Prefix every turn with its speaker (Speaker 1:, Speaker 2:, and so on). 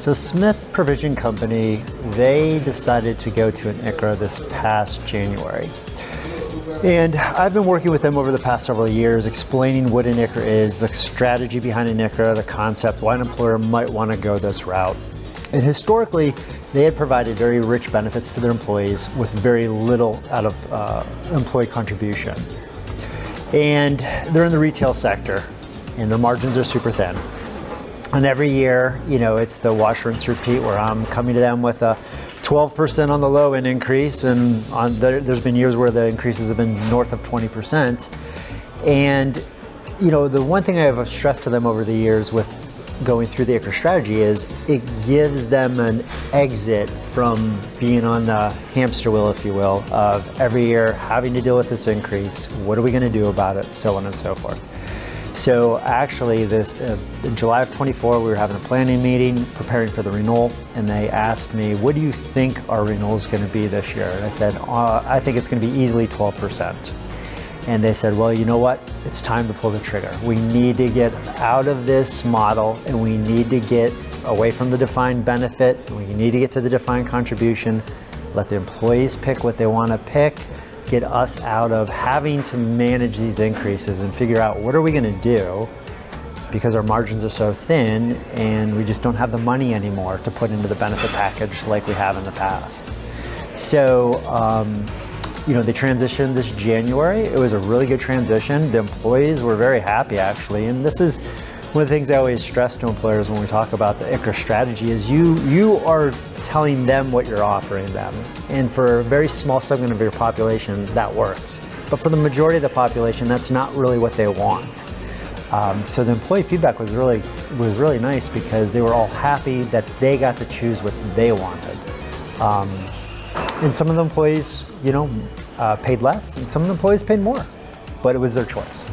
Speaker 1: So Smith Provision Company, they decided to go to an ICHRA this past January. And I've been working with them over the past several years, explaining what an ICHRA is, the strategy behind an ICHRA, the concept, why an employer might want to go this route. And historically, they had provided very rich benefits to their employees with very little out of employee contribution. And they're in the retail sector, and the margins are super thin. And every year, it's the wash, rinse, repeat, where I'm coming to them with a 12% on the low end increase, and there's been years where the increases have been north of 20%. And the one thing I have stressed to them over the years with going through the ICHRA strategy is it gives them an exit from being on the hamster wheel, if you will, of every year having to deal with this increase. What are we going to do about it? So on and so forth. So actually, in July of 24, we were having a planning meeting, preparing for the renewal, and they asked me, what do you think our renewal is going to be this year? And I said, I think it's going to be easily 12%. And they said, well, you know what? It's time to pull the trigger. We need to get out of this model, and we need to get away from the defined benefit. We need to get to the defined contribution, let the employees pick what they want to pick, get us out of having to manage these increases and figure out what are we going to do, because our margins are so thin and we just don't have the money anymore to put into the benefit package like we have in the past. So, they transitioned this January. It was a really good transition. The employees were very happy, actually. And this is one of the things I always stress to employers when we talk about the ICHRA strategy is you are telling them what you're offering them. And for a very small segment of your population, that works. But for the majority of the population, that's not really what they want. So the employee feedback was really nice because they were all happy that they got to choose what they wanted. And some of the employees, paid less, and some of the employees paid more, but it was their choice.